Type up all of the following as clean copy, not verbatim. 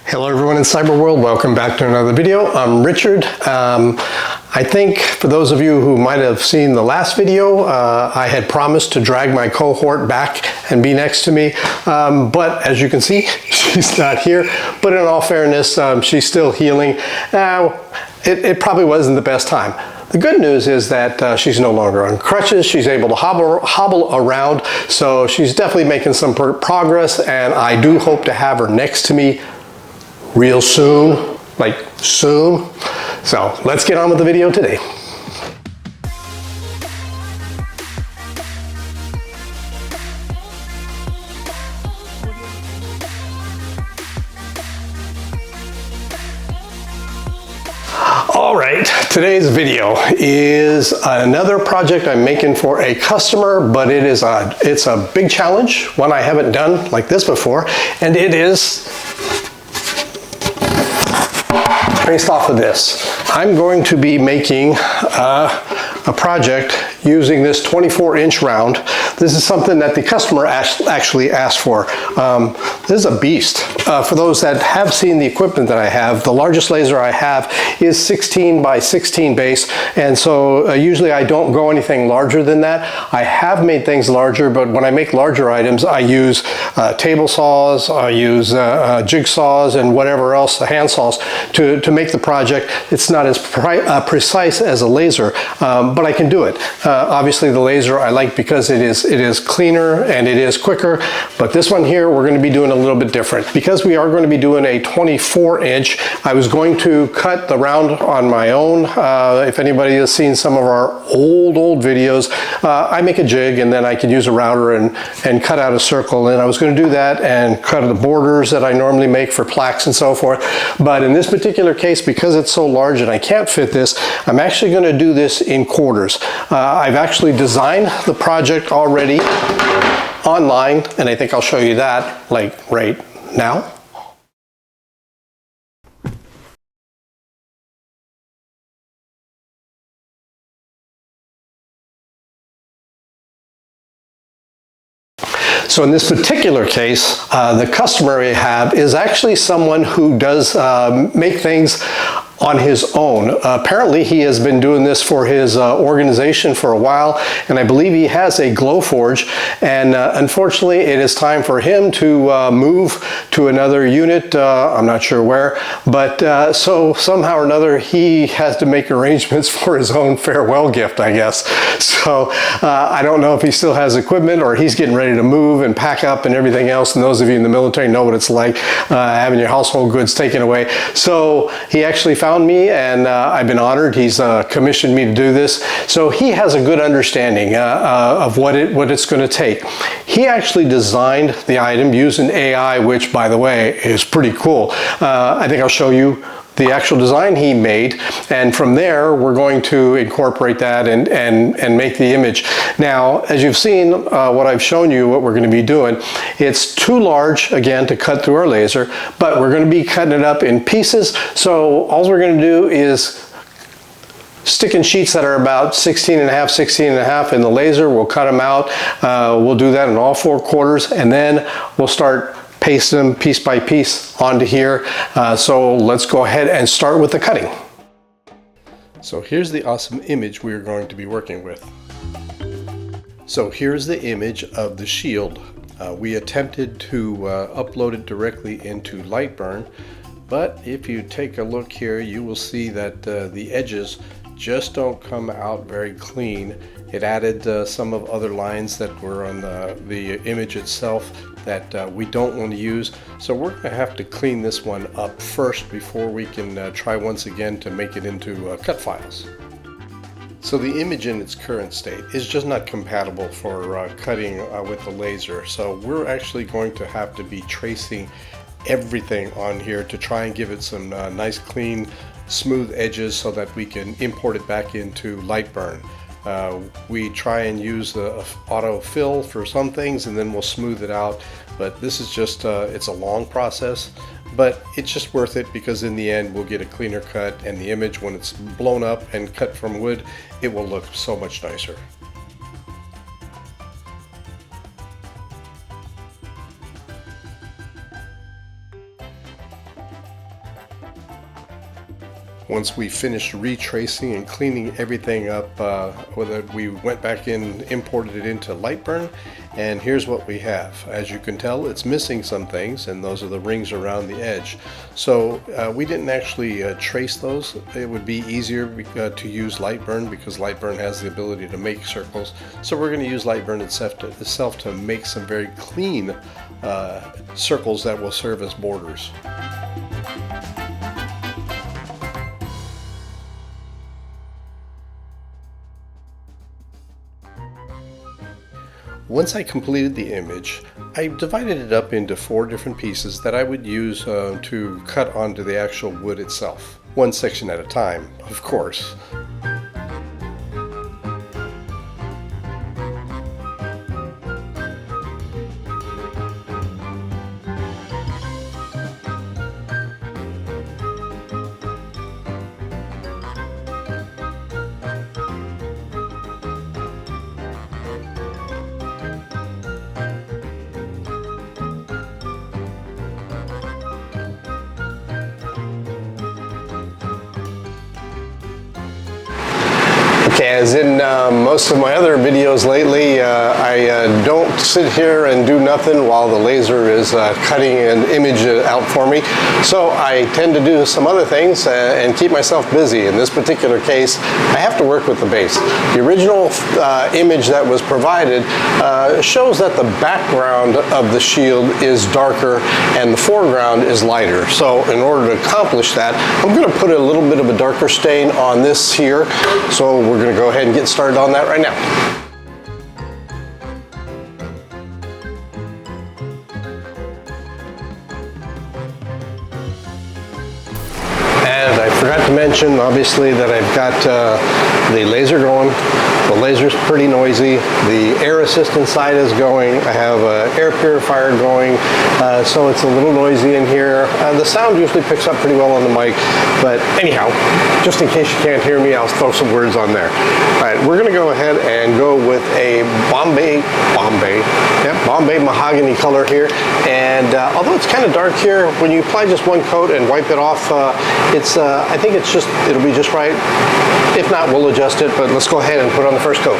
Hello everyone in cyber world, welcome back to another video. I'm Richard. I think for those of you who might have seen the last video, I had promised to drag my cohort back and be next to me, but as you can see, she's not here. But in all fairness, she's still healing. It probably wasn't the best time. The good news is that she's no longer on crutches. She's able to hobble around, so she's definitely making some progress, and I do hope to have her next to me real soon, like soon. So let's get on with the video today. All right, today's video is another project I'm making for a customer, but it's a big challenge, one I haven't done like this before, and it is based off of this. I'm going to be making a project using this 24-inch round. This is something that the customer actually asked for. This is a beast. For those that have seen the equipment that I have, the largest laser I have is 16 by 16 base, and so usually I don't go anything larger than that. I have made things larger, but when I make larger items, I use table saws, I use jigsaws, and whatever else, hand saws, to make the project. It's not as precise as a laser, but I can do it. Obviously the laser I like because it is cleaner and it is quicker, but this one here we're going to be doing a little bit different. Because we are going to be doing a 24-inch, I was going to cut the round on my own. If anybody has seen some of our old videos, I make a jig and then I can use a router and cut out a circle, and I was going to do that and cut the borders that I normally make for plaques and so forth. But in this particular case, because it's so large and I can't fit this, I'm actually going to do this in quarters. I've actually designed the project already online, and I think I'll show you that like right now. So in this particular case, the customer I have is actually someone who does make things on his own. Apparently he has been doing this for his organization for a while, and I believe he has a glow forge, and unfortunately it is time for him to move to another unit. I'm not sure where, but so somehow or another he has to make arrangements for his own farewell gift, I guess. So I don't know if he still has equipment or he's getting ready to move and pack up and everything else, and those of you in the military know what it's like, having your household goods taken away. So he actually found me, and I've been honored. He's commissioned me to do this, so he has a good understanding of what it's going to take. He actually designed the item using AI, which, by the way, is pretty cool. I think I'll show you the actual design he made, and from there we're going to incorporate that and make the image. Now, as you've seen, what I've shown you, what we're going to be doing, it's too large again to cut through our laser, but we're going to be cutting it up in pieces. So all we're going to do is stick in sheets that are about 16 and a half in the laser. We'll cut them out. We'll do that in all 4 quarters, and then we'll start paste them piece by piece onto here. So let's go ahead and start with the cutting. So here's the awesome image we're going to be working with. So here's the image of the shield. We attempted to upload it directly into Lightburn, but if you take a look here, you will see that the edges just don't come out very clean. It added some of other lines that were on the image itself that we don't want to use. So we're going to have to clean this one up first before we can try once again to make it into cut files. So the image in its current state is just not compatible for cutting with the laser. So we're actually going to have to be tracing everything on here to try and give it some nice clean smooth edges so that we can import it back into Lightburn. We try and use the auto fill for some things, and then we'll smooth it out, but this is just it's a long process, but it's just worth it because in the end we'll get a cleaner cut, and the image, when it's blown up and cut from wood, it will look so much nicer. Once we finished retracing and cleaning everything up, we went back in, imported it into Lightburn, and here's what we have. As you can tell, it's missing some things, and those are the rings around the edge. So we didn't actually trace those. It would be easier to use Lightburn because Lightburn has the ability to make circles. So we're going to use Lightburn itself to make some very clean circles that will serve as borders. Once I completed the image, I divided it up into 4 different pieces that I would use to cut onto the actual wood itself. One section at a time, of course. Okay, as in most of my other videos lately, I don't sit here and do nothing while the laser is cutting an image out for me. So I tend to do some other things and keep myself busy. In this particular case, I have to work with the base. The original image that was provided shows that the background of the shield is darker and the foreground is lighter. So in order to accomplish that, I'm going to put a little bit of a darker stain on this here. So we're going to go ahead and get started on that right now. And I forgot to mention, obviously, that I've got the laser going. The laser's pretty noisy. The air assistant side is going. I have an air purifier going, so it's a little noisy in here. The sound usually picks up pretty well on the mic, but anyhow, just in case you can't hear me, I'll throw some words on there. All right, we're going to go ahead and go with a Bombay mahogany color here. And although it's kind of dark here, when you apply just one coat and wipe it off, I think it'll be just right. If not, we'll adjust it, but let's go ahead and put on the first coat.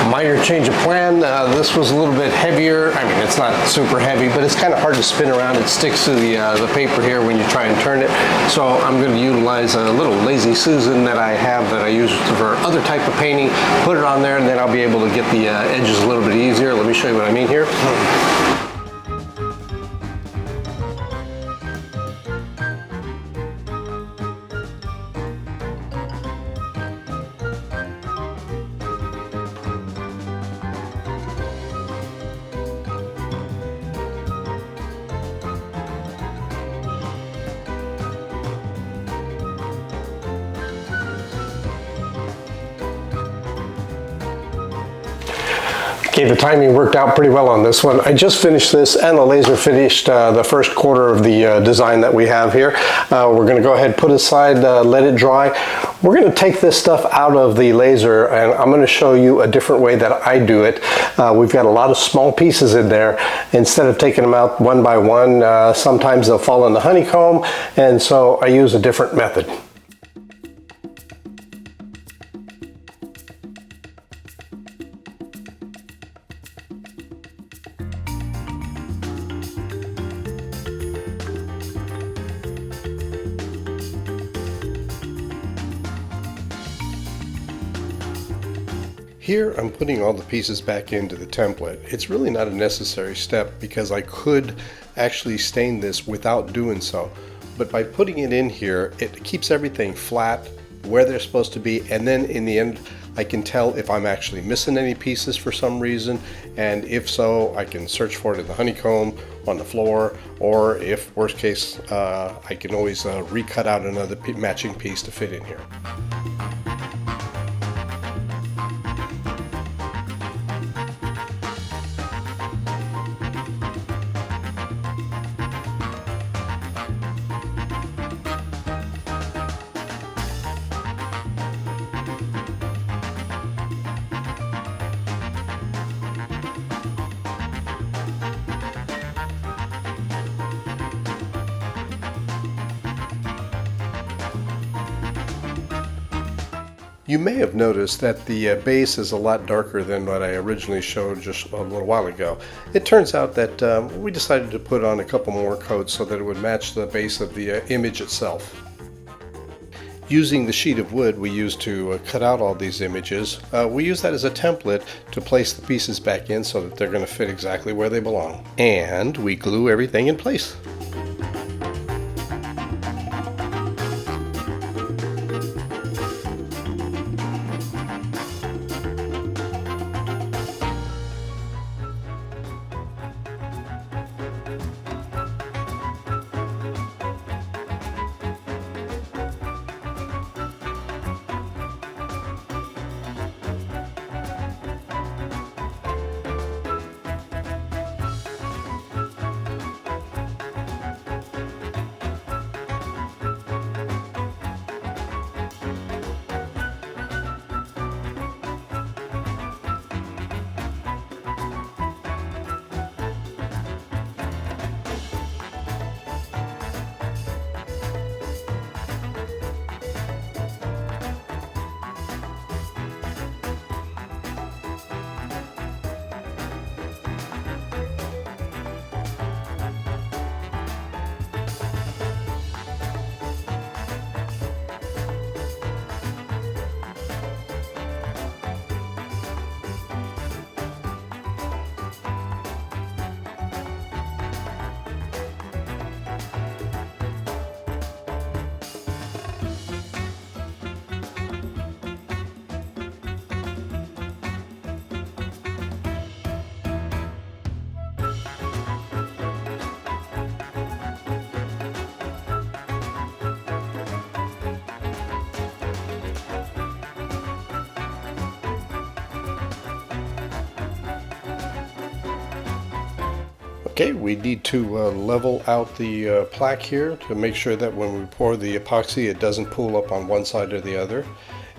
Minor change of plan. This was a little bit heavier. I mean, it's not super heavy, but it's kind of hard to spin around. It sticks to the paper here when you try and turn it. So I'm going to utilize a little Lazy Susan that I have that I use for other type of painting. Put it on there, and then I'll be able to get the edges a little bit easier. Let me show you what I mean here. Okay, the timing worked out pretty well on this one. I just finished this and the laser finished the first quarter of the design that we have here. We're going to go ahead, put it aside, let it dry. We're going to take this stuff out of the laser and I'm going to show you a different way that I do it. We've got a lot of small pieces in there. Instead of taking them out one by one, sometimes they'll fall in the honeycomb, and so I use a different method. Here I'm putting all the pieces back into the template. It's really not a necessary step because I could actually stain this without doing so. But by putting it in here, it keeps everything flat where they're supposed to be, and then in the end I can tell if I'm actually missing any pieces for some reason, and if so, I can search for it in the honeycomb, on the floor, or if worst case, I can always recut out another matching piece to fit in here. You may have noticed that the base is a lot darker than what I originally showed just a little while ago. It turns out that we decided to put on a couple more coats so that it would match the base of the image itself. Using the sheet of wood we used to cut out all these images, we use that as a template to place the pieces back in so that they're going to fit exactly where they belong. And we glue everything in place. Okay, we need to level out the plaque here to make sure that when we pour the epoxy it doesn't pool up on one side or the other.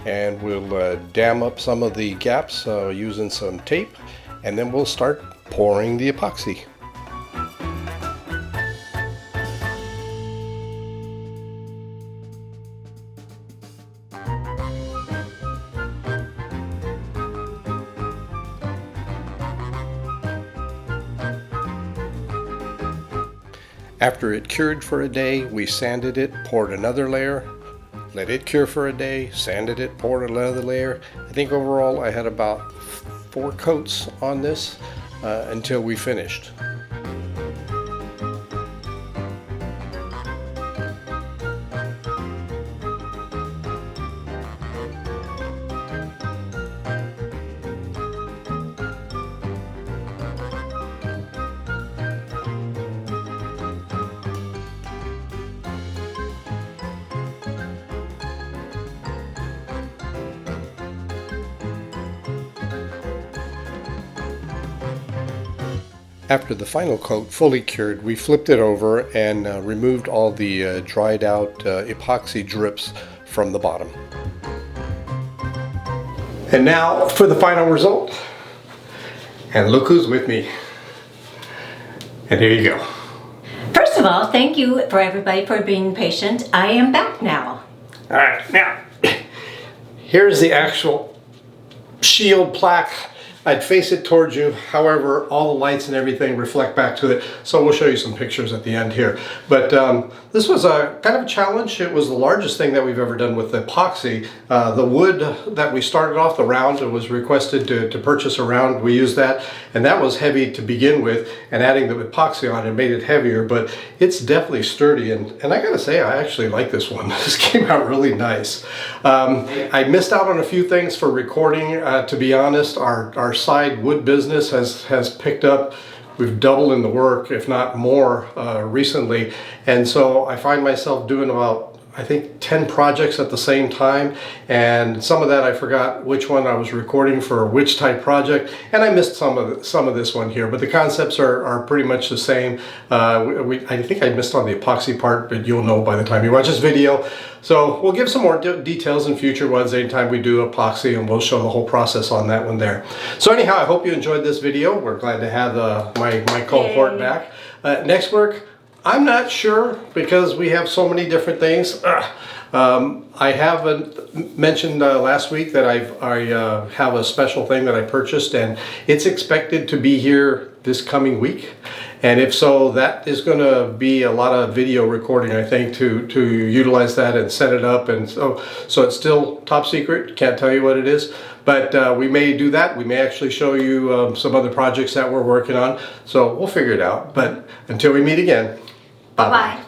And we'll dam up some of the gaps using some tape, and then we'll start pouring the epoxy. After it cured for a day, we sanded it, poured another layer, let it cure for a day, sanded it, poured another layer. I think overall I had about 4 coats on this until we finished. After the final coat fully cured, we flipped it over and removed all the dried out epoxy drips from the bottom. And now for the final result. And look who's with me. And here you go. First of all, thank you for everybody for being patient. I am back now. All right, now here's the actual shield plaque. I'd face it towards you, however, all the lights and everything reflect back to it, so we'll show you some pictures at the end here. But this was a kind of a challenge. It was the largest thing that we've ever done with epoxy. The wood that we started off, the round, it was requested to purchase a round. We used that, and that was heavy to begin with, and adding the epoxy on it made it heavier, but it's definitely sturdy, and I gotta say, I actually like this one. This came out really nice. I missed out on a few things for recording, to be honest. Our side wood business has picked up. We've doubled in the work, if not more, recently. And so I find myself doing about, I think, 10 projects at the same time. And some of that I forgot which one I was recording for which type project. And I missed some of this one here, but the concepts are pretty much the same. I think I missed on the epoxy part, but you'll know by the time you watch this video. So we'll give some more details in future ones anytime we do epoxy, and we'll show the whole process on that one there. So anyhow, I hope you enjoyed this video. We're glad to have my cohort back. Next work, I'm not sure because we have so many different things. I haven't mentioned last week that I have a special thing that I purchased, and it's expected to be here this coming week. And if so, that is going to be a lot of video recording, I think, to utilize that and set it up. And so it's still top secret. Can't tell you what it is, but we may do that. We may actually show you some other projects that we're working on. So we'll figure it out. But until we meet again, bye-bye. Bye.